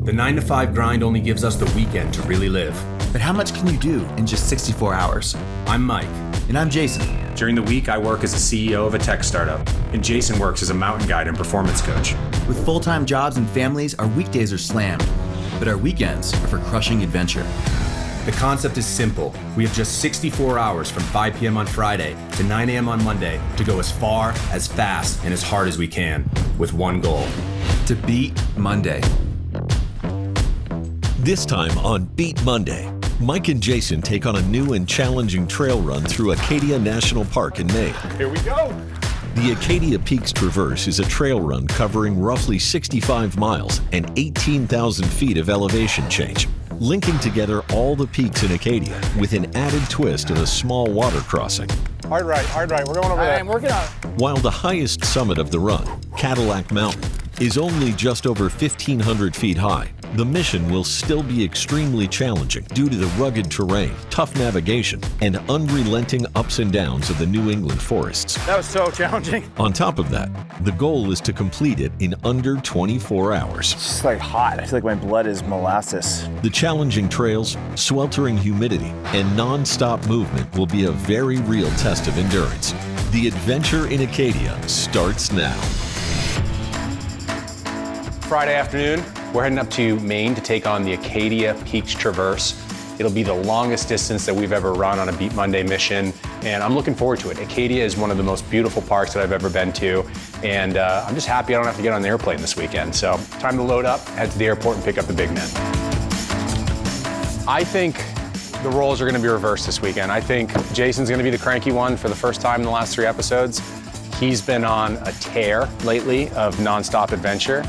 The 9-to-5 grind only gives us the weekend to really live. But how much can you do in just 64 hours? I'm Mike. And I'm Jason. During the week, I work as a CEO of a tech startup, and Jason works as a mountain guide and performance coach. With full-time jobs and families, our weekdays are slammed, but our weekends are for crushing adventure. The concept is simple. We have just 64 hours from 5 p.m. on Friday to 9 a.m. on Monday to go as far, as fast, and as hard as we can, with one goal. To beat Monday. This time on Beat Monday, Mike and Jason take on a new and challenging trail run through Acadia National Park in Maine. Here we go! The Acadia Peaks Traverse is a trail run covering roughly 65 miles and 18,000 feet of elevation change, linking together all the peaks in Acadia with an added twist of a small water crossing. Hard right, we're going over there. I'm working on it. While the highest summit of the run, Cadillac Mountain, is only just over 1,500 feet high, the mission will still be extremely challenging due to the rugged terrain, tough navigation, and unrelenting ups and downs of the New England forests. That was so challenging. On top of that, the goal is to complete it in under 24 hours. It's just like hot. I feel like my blood is molasses. The challenging trails, sweltering humidity, and non-stop movement will be a very real test of endurance. The adventure in Acadia starts now. Friday afternoon, we're heading up to Maine to take on the Acadia Peaks Traverse. It'll be the longest distance that we've ever run on a Beat Monday mission, and I'm looking forward to it. Acadia is one of the most beautiful parks that I've ever been to, and I'm just happy I don't have to get on the airplane this weekend. So time to load up, head to the airport, and pick up the big men. I think the roles are going to be reversed this weekend. I think Jason's going to be the cranky one for the first time in the last 3 episodes. He's been on a tear lately of nonstop adventure.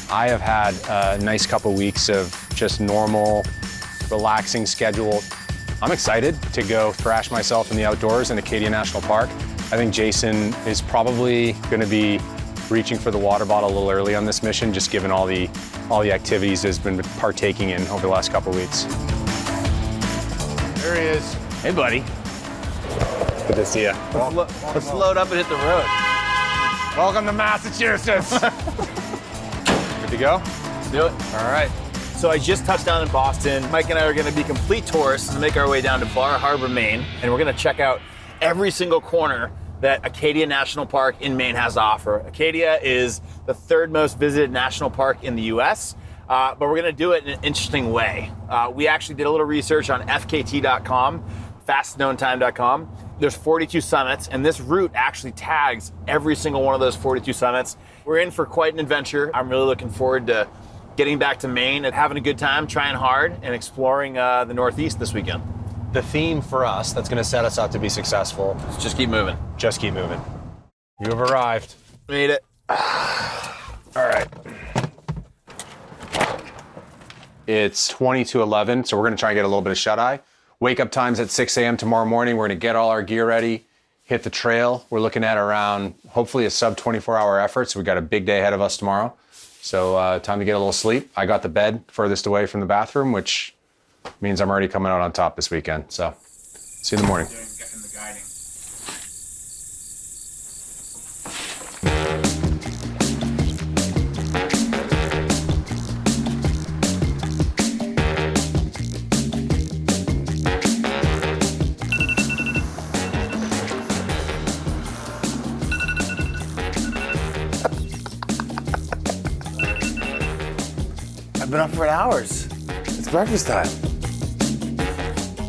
I have had a nice couple weeks of just normal, relaxing schedule. I'm excited to go thrash myself in the outdoors in Acadia National Park. I think Jason is probably going to be reaching for the water bottle a little early on this mission, just given all the activities he's been partaking in over the last couple weeks. There he is. Hey, buddy. Good to see you. Let's load up and hit the road. Welcome to Massachusetts. Good to go? Let's do it. All right. So I just touched down in Boston. Mike and I are going to be complete tourists and make our way down to Bar Harbor, Maine. And we're going to check out every single corner that Acadia National Park in Maine has to offer. Acadia is the 3rd most visited national park in the US, but we're going to do it in an interesting way. We actually did a little research on fkt.com, fastestknowntime.com. There's 42 summits, and this route actually tags every single one of those 42 summits. We're in for quite an adventure. I'm really looking forward to getting back to Maine and having a good time, trying hard, and exploring the Northeast this weekend. The theme for us that's going to set us up to be successful, Let's just keep moving. just keep moving. You have arrived. Made it. All right. It's 20 to 11, so we're going to try and get a little bit of shut-eye. Wake up time's at 6 a.m. tomorrow morning. We're going to get all our gear ready, hit the trail. We're looking at around, hopefully, a sub 24-hour effort, so we've got a big day ahead of us tomorrow. So time to get a little sleep. I got the bed furthest away from the bathroom, which means I'm already coming out on top this weekend. So see you in the morning. I've been up for hours. It's breakfast time.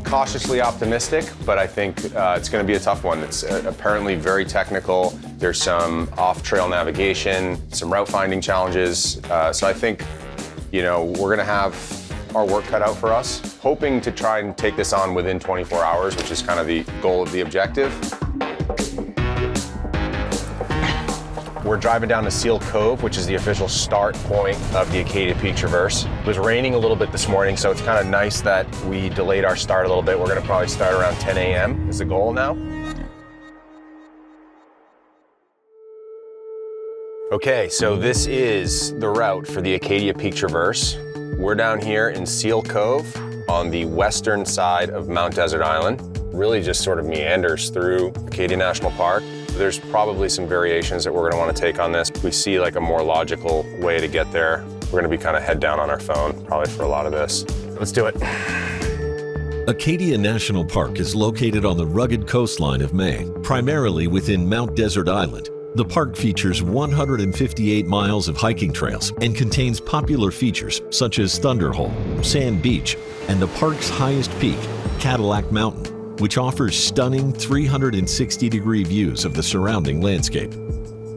Cautiously optimistic, but I think it's going to be a tough one. It's apparently very technical. There's some off-trail navigation, some route finding challenges. So I think, we're going to have our work cut out for us. Hoping to try and take this on within 24 hours, which is kind of the goal of the objective. We're driving down to Seal Cove, which is the official start point of the Acadia Peak Traverse. It was raining a little bit this morning, so it's kind of nice that we delayed our start a little bit. We're going to probably start around 10 a.m. is the goal now. Okay, so this is the route for the Acadia Peak Traverse. We're down here in Seal Cove on the western side of Mount Desert Island. Really just sort of meanders through Acadia National Park. There's probably some variations that we're going to want to take on this. We see like a more logical way to get there We're gonna be kind of head down on our phone, probably for a lot of this. Let's do it. Acadia National Park is located on the rugged coastline of Maine, primarily within Mount Desert Island. The park features 158 miles of hiking trails and contains popular features such as Thunderhole, Sand Beach, and the park's highest peak, Cadillac Mountain, which offers stunning 360-degree views of the surrounding landscape.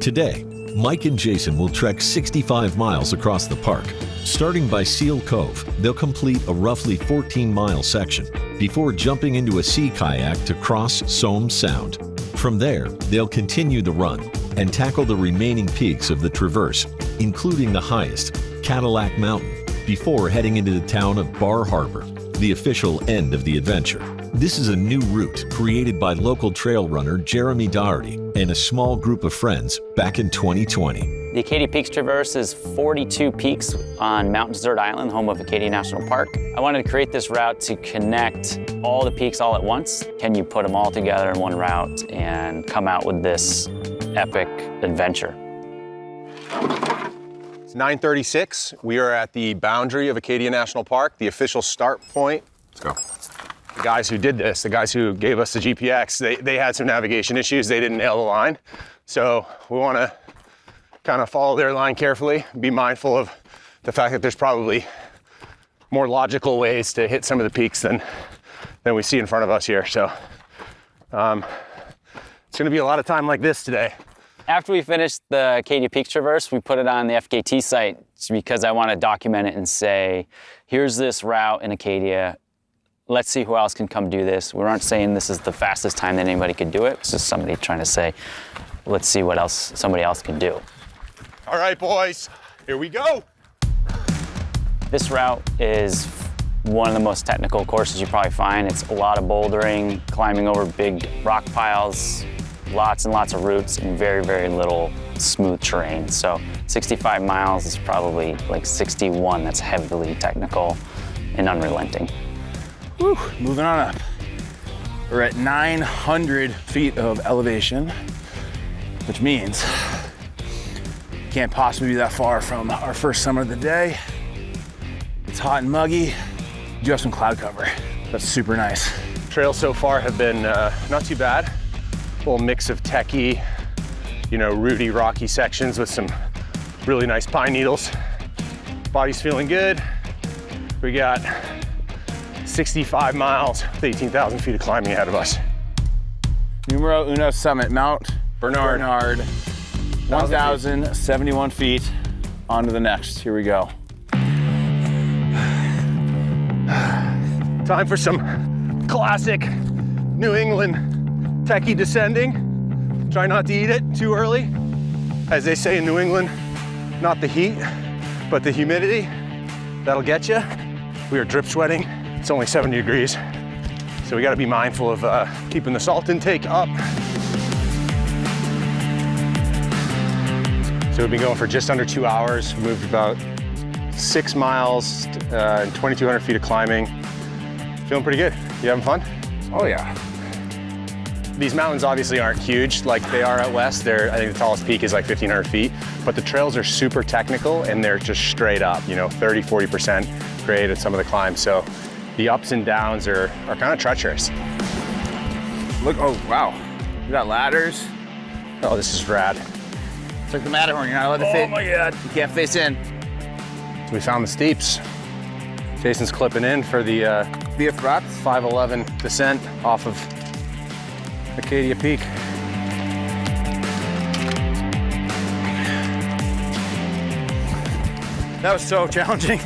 Today, Mike and Jason will trek 65 miles across the park. Starting by Seal Cove, they'll complete a roughly 14-mile section before jumping into a sea kayak to cross Somes Sound. From there, they'll continue the run and tackle the remaining peaks of the Traverse, including the highest, Cadillac Mountain, before heading into the town of Bar Harbor, the official end of the adventure. This is a new route created by local trail runner Jeremy Doherty and a small group of friends back in 2020. The Acadia Peaks Traverse is 42 peaks on Mount Desert Island, home of Acadia National Park. I wanted to create this route to connect all the peaks all at once. Can you put them all together in one route and come out with this epic adventure? It's 9:36. We are at the boundary of Acadia National Park, the official start point. Let's go. The guys who did this, the guys who gave us the GPX, they had some navigation issues. They didn't nail the line. So we want to kind of follow their line carefully, be mindful of the fact that there's probably more logical ways to hit some of the peaks than we see in front of us here. So it's going to be a lot of time like this today. After we finished the Acadia Peaks Traverse, we put it on the FKT site because I want to document it and say, here's this route in Acadia. Let's see who else can come do this. We aren't saying this is the fastest time that anybody could do it. It's just somebody trying to say, let's see what else somebody else can do. All right, boys, here we go. This route is one of the most technical courses you probably find. It's a lot of bouldering, climbing over big rock piles, lots and lots of roots, and very, very little smooth terrain. So 65 miles is probably like 61 that's heavily technical and unrelenting. Whew, moving on up. We're at 900 feet of elevation, which means can't possibly be that far from our first summit of the day. It's hot and muggy. You do have some cloud cover. That's super nice. Trails so far have been not too bad. A little mix of techie, rooty, rocky sections with some really nice pine needles. Body's feeling good. We got 65 miles with 18,000 feet of climbing ahead of us. Numero uno summit, Mount Bernard. 1,071 feet. On to the next. Here we go. Time for some classic New England techie descending. Try not to eat it too early. As they say in New England, not the heat, but the humidity. That'll get you. We are drip sweating. It's only 70 degrees. So we gotta be mindful of keeping the salt intake up. So we've been going for just under 2 hours. We moved about 6 miles and 2,200 feet of climbing. Feeling pretty good. You having fun? Oh yeah. These mountains obviously aren't huge like they are out west. I think the tallest peak is like 1,500 feet, but the trails are super technical and they're just straight up, 30, 40% grade at some of the climbs. So the ups and downs are kind of treacherous. Look, oh wow. We got ladders. Oh, this is rad. It's like the Matterhorn, you're not allowed to face. Oh my God. You can't face in. So we found the steeps. Jason's clipping in for the BF Rocks. 511 descent off of Acadia Peak. That was so challenging.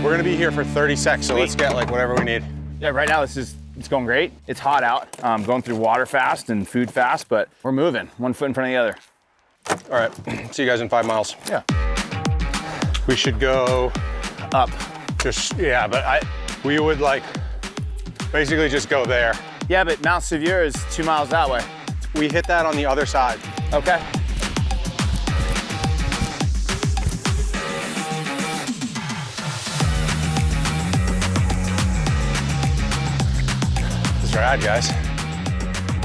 We're gonna be here for 30 seconds, so let's get like whatever we need. Yeah, right now it's going great. It's hot out. Going through water fast and food fast, but we're moving, one foot in front of the other. All right, see you guys in 5 miles. Yeah. We should go Up. But we would basically just go there. Yeah, but Mount Sevier is 2 miles that way. We hit that on the other side. Okay. That's rad, guys.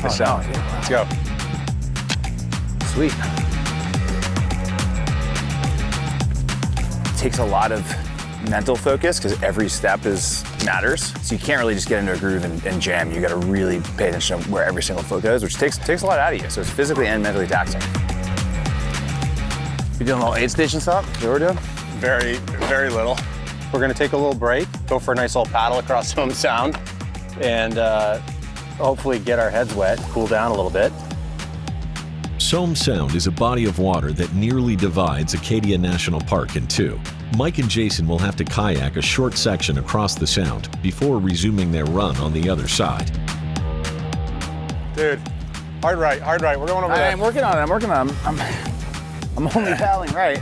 Let's go. Sweet. takes a lot of mental focus because every step matters. So you can't really just get into a groove and jam. You got to really pay attention to where every single foot goes, which takes a lot out of you. So it's physically and mentally taxing. You doing a little aid station stop? Is that what we're doing? Very, very little. We're gonna take a little break, go for a nice little paddle across Somme Sound, and hopefully get our heads wet, cool down a little bit. Somme Sound is a body of water that nearly divides Acadia National Park in two. Mike and Jason will have to kayak a short section across the sound before resuming their run on the other side. Dude, hard right. We're going over there. I'm working on it. I'm only paddling right.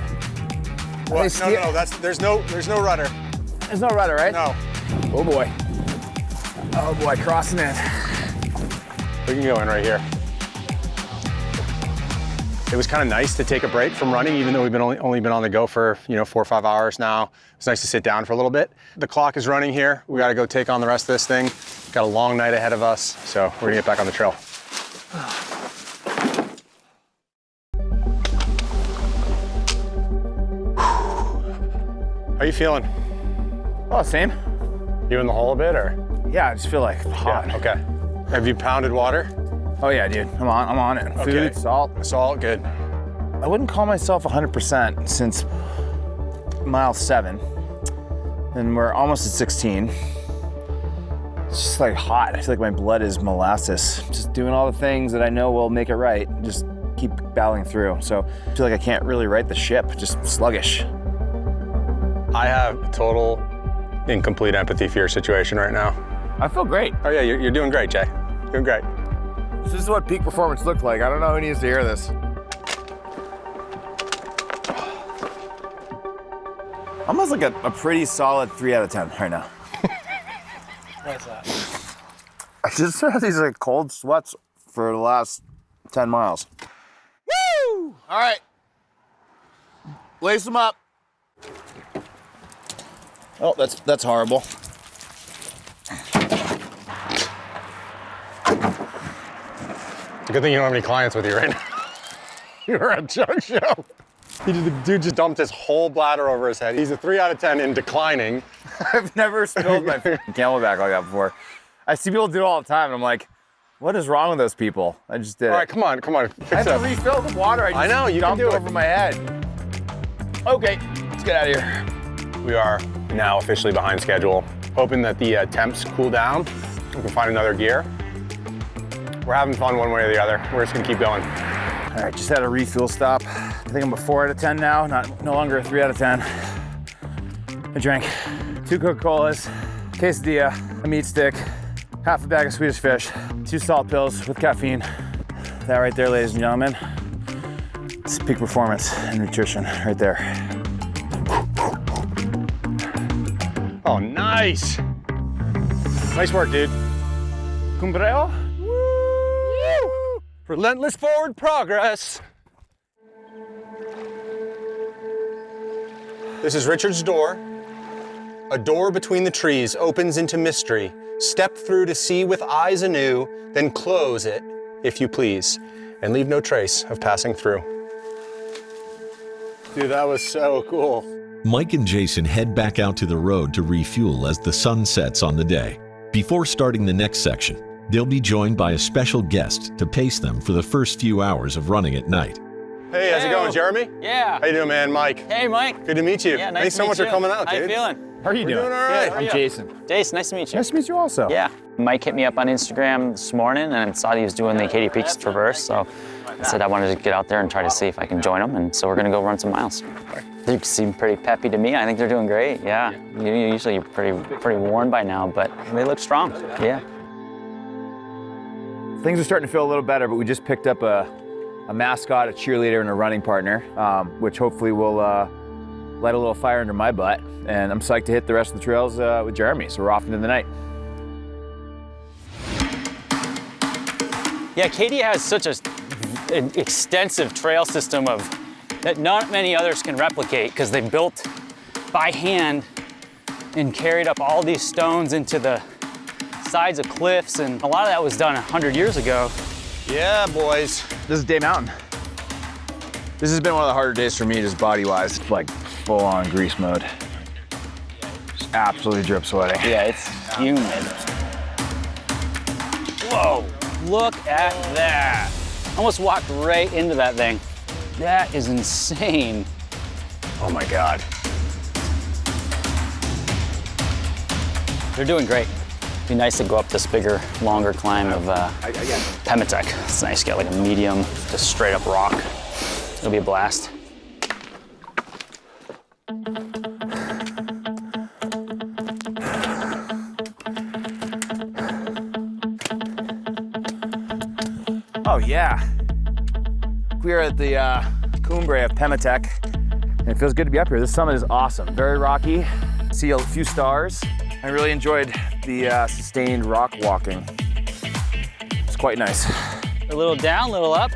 What? No. There's no rudder. There's no rudder, right? No. Oh boy. Oh boy, crossing in. We can go in right here. It was kind of nice to take a break from running, even though we've only been on the go for 4 or 5 hours now. It's nice to sit down for a little bit. The clock is running here. We got to go take on the rest of this thing. Got a long night ahead of us, so we're gonna get back on the trail. How you feeling? Oh, same. You in the hole a bit, or? Yeah, I just feel like hot. Yeah, okay. Have you pounded water? Oh yeah, dude. I'm on it. Okay. Food, salt. Salt, good. I wouldn't call myself 100% since mile 7, and we're almost at 16. It's just like hot. I feel like my blood is molasses. Just doing all the things that I know will make it right. Just keep battling through. So I feel like I can't really right the ship. Just sluggish. I have total incomplete empathy for your situation right now. I feel great. Oh yeah, you're doing great, Jay. Doing great. This is what peak performance looked like. I don't know who needs to hear this. Almost like a pretty solid 3 out of 10 right now. What's that? I just had these like cold sweats for the last 10 miles. Woo! All right. Lace them up. Oh, that's horrible. It's a good thing you don't have any clients with you right now. You're a junk show. The dude just dumped his whole bladder over his head. He's a 3 out of 10 in declining. I've never spilled my camelback like that before. I see people do it all the time, and I'm like, what is wrong with those people? I just did it. All right, come on. Fix I have it to up. refill the water. I know, you can dumped do it. over my head. Okay, let's get out of here. We are now officially behind schedule. Hoping that the temps cool down. We can find another gear. We're having fun one way or the other. We're just gonna keep going. All right, just had a refuel stop. I think I'm a 4 out of 10 now, no longer a 3 out of 10. I drank 2 Coca-Colas, quesadilla, a meat stick, half a bag of Swedish fish, 2 salt pills with caffeine. That right there, ladies and gentlemen, it's peak performance and nutrition right there. Oh, nice. Nice work, dude. Cumbreo? Woo! Relentless forward progress. This is Richard's door. A door between the trees opens into mystery. Step through to see with eyes anew, then close it, if you please, and leave no trace of passing through. Dude, that was so cool. Mike and Jason head back out to the road to refuel as the sun sets on the day. Before starting the next section, they'll be joined by a special guest to pace them for the first few hours of running at night. Hey, how's it going, Jeremy? Yeah. How you doing, man? Mike. Hey, Mike. Good to meet you. Yeah, nice Thanks to so meet much you. for coming out, How dude. you feeling? How are you doing? Doing all right. I'm Jason. Jason, nice to meet you. Nice to meet you also. Yeah. Mike hit me up on Instagram this morning and saw he was doing the Acadia Peaks Traverse, so I said I wanted to get out there and try to see if I can join them, and so we're gonna go run some miles. They seem pretty peppy to me. I think they're doing great. Yeah. Usually you're pretty worn by now, but they look strong. Yeah. Things are starting to feel a little better, but we just picked up a mascot, a cheerleader, and a running partner, which hopefully will light a little fire under my butt. And I'm psyched to hit the rest of the trails with Jeremy, so we're off into the night. Yeah, Acadia has such an extensive trail system that not many others can replicate because they built by hand and carried up all these stones into the sides of cliffs, and a lot of that was done 100 years ago. Yeah, boys. This is Day Mountain. This has been one of the harder days for me, just body-wise. Like full-on grease mode. Just absolutely drip sweating. Yeah, it's humid. Whoa, look at that. Almost walked right into that thing. That is insane. Oh my God. They're doing great. It'd be nice to go up this bigger, longer climb of Pematech. It's nice to get like a medium, just straight up rock. It'll be a blast. Oh yeah. We are at the cumbre of Pematech, and it feels good to be up here. This summit is awesome. Very rocky. See a few stars. I really enjoyed the sustained rock walking. It's quite nice. A little down, a little up,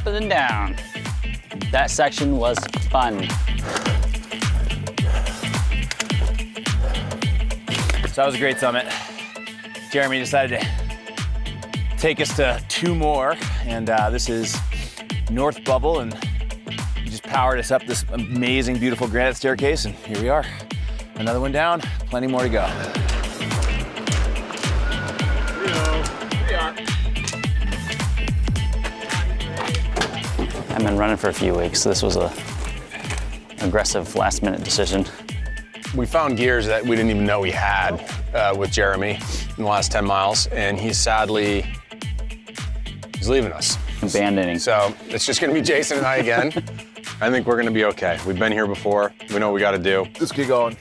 and then down. That section was fun. So that was a great summit. Jeremy decided to take us to 2 more, and this is North Bubble, and he just powered us up this amazing, beautiful granite staircase, and here we are. Another one down, plenty more to go. I've been running for a few weeks, so this was a aggressive last-minute decision. We found gears that we didn't even know we had with Jeremy in the last 10 miles, and he's leaving us. Abandoning. So it's just gonna be Jason and I again. I think we're gonna be okay. We've been here before. We know what we gotta do. Let's get going.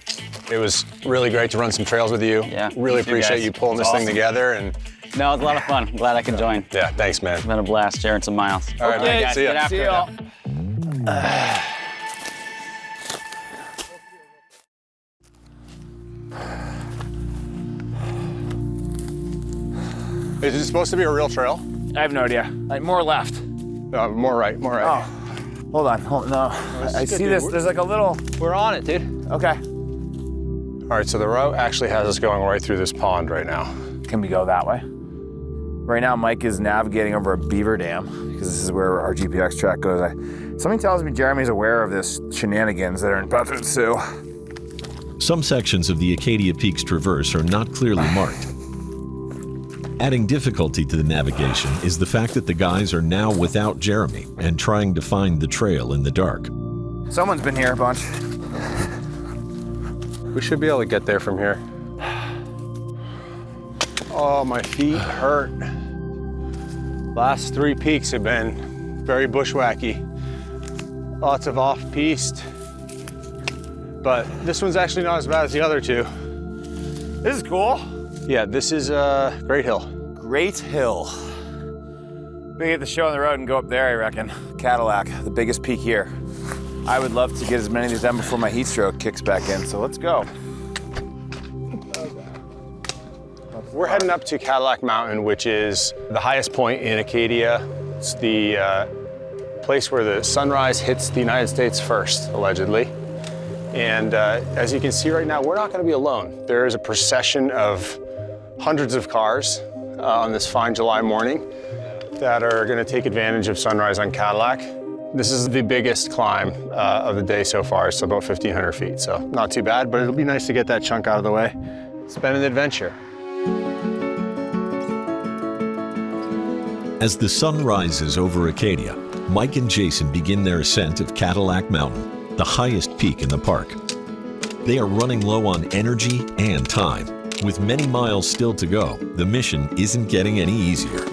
It was really great to run some trails with you. Yeah. Really appreciate you pulling this thing together. And No, it was a lot of fun. I'm glad I could join. yeah, thanks, man. It's been a blast sharing some miles. All right, man. guys, See ya. get after See it. y'all. Is it supposed to be a real trail? I have no idea. Like more left. More right, more right. Oh, hold on. No. I see this. There's like a little. We're on it, dude. Okay. All right, so the route actually has us going right through this pond right now. Can we go that way? Right now, Mike is navigating over a beaver dam because this is where our GPX track goes. Something tells me Jeremy's aware of this shenanigans that are about to ensue. Some sections of the Acadia Peaks Traverse are not clearly marked. Adding difficulty to the navigation is the fact that the guys are now without Jeremy and trying to find the trail in the dark. Someone's been here a bunch. We should be able to get there from here. Oh, my feet hurt. Last 3 peaks have been very bushwhacky. Lots of off-piste. But this one's actually not as bad as the other 2. This is cool. Yeah, this is Great Hill. Great Hill. We get the show on the road and go up there, I reckon. Cadillac, the biggest peak here. I would love to get as many of these done before my heat stroke kicks back in, so let's go. We're heading up to Cadillac Mountain, which is the highest point in Acadia. It's the place where the sunrise hits the United States first, allegedly. And as you can see right now, we're not gonna be alone. There is a procession of hundreds of cars on this fine July morning that are gonna take advantage of sunrise on Cadillac. This is the biggest climb of the day so far. It's about 1,500 feet, so not too bad, but it'll be nice to get that chunk out of the way. It's been an adventure. As the sun rises over Acadia, Mike and Jason begin their ascent of Cadillac Mountain, the highest peak in the park. They are running low on energy and time. With many miles still to go, the mission isn't getting any easier.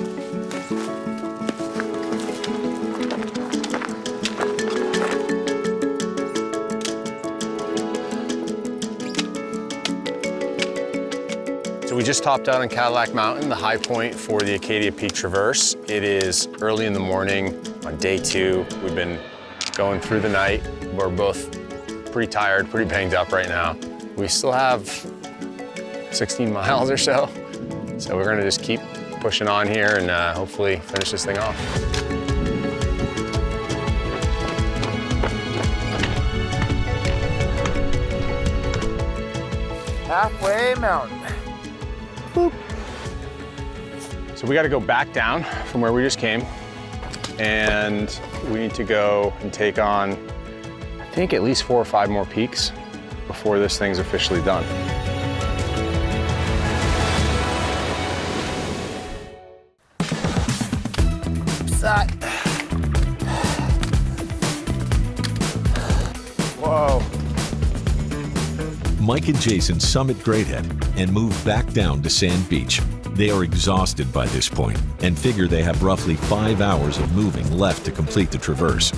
So we just topped out on Cadillac Mountain, the high point for the Acadia Peaks Traverse. It is early in the morning on day 2. We've been going through the night. We're both pretty tired, pretty banged up right now. We still have 16 miles or so. So we're gonna just keep pushing on here and hopefully finish this thing off. Halfway mountain. Boop. So we got to go back down from where we just came, and we need to go and take on think, at least 4 or 5 more peaks before this thing's officially done. Whoa. Mike and Jason summit Great Head and move back down to Sand Beach. They are exhausted by this point and figure they have roughly 5 hours of moving left to complete the traverse.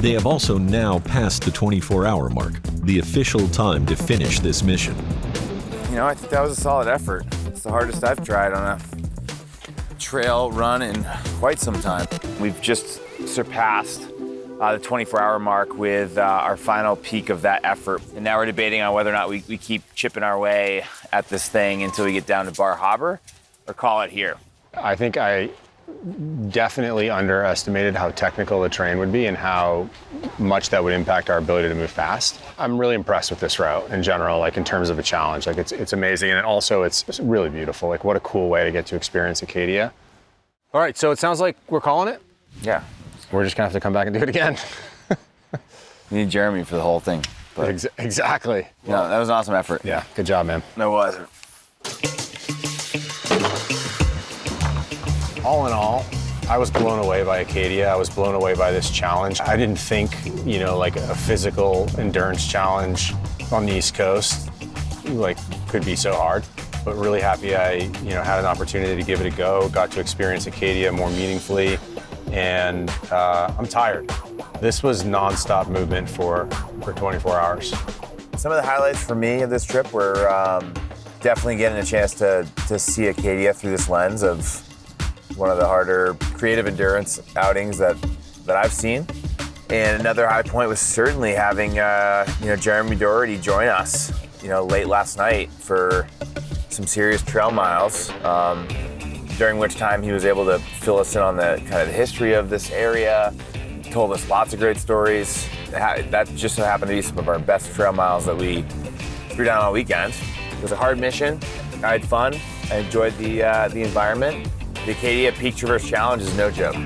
They have also now passed the 24-hour mark, the official time to finish this mission. You know, I think that was a solid effort. It's the hardest I've tried on a trail run in quite some time. We've just surpassed the 24-hour mark with our final peak of that effort. And now we're debating on whether or not we keep chipping our way at this thing until we get down to Bar Harbor or call it here. I think I definitely underestimated how technical the terrain would be and how much that would impact our ability to move fast. I'm really impressed with this route in general, like in terms of a challenge. Like it's amazing, and also it's really beautiful. Like what a cool way to get to experience Acadia. All right, so it sounds like we're calling it? Yeah. We're just gonna have to come back and do it again. We need Jeremy for the whole thing. But Exactly. no, that was an awesome effort. Yeah, good job, man. No, it wasn't. All in all, I was blown away by Acadia. I was blown away by this challenge. I didn't think, you know, like a physical endurance challenge on the East Coast, like, could be so hard. But really happy I, you know, had an opportunity to give it a go, got to experience Acadia more meaningfully, and I'm tired. This was nonstop movement for 24 hours. Some of the highlights for me of this trip were definitely getting a chance to see Acadia through this lens of one of the harder creative endurance outings that I've seen. And another high point was certainly having Jeremy Doherty join us, late last night for some serious trail miles, during which time he was able to fill us in on the kind of the history of this area, told us lots of great stories. That just so happened to be some of our best trail miles that we threw down all weekend. It was a hard mission. I had fun. I enjoyed the environment. The Acadia Peaks Traverse Challenge is no joke.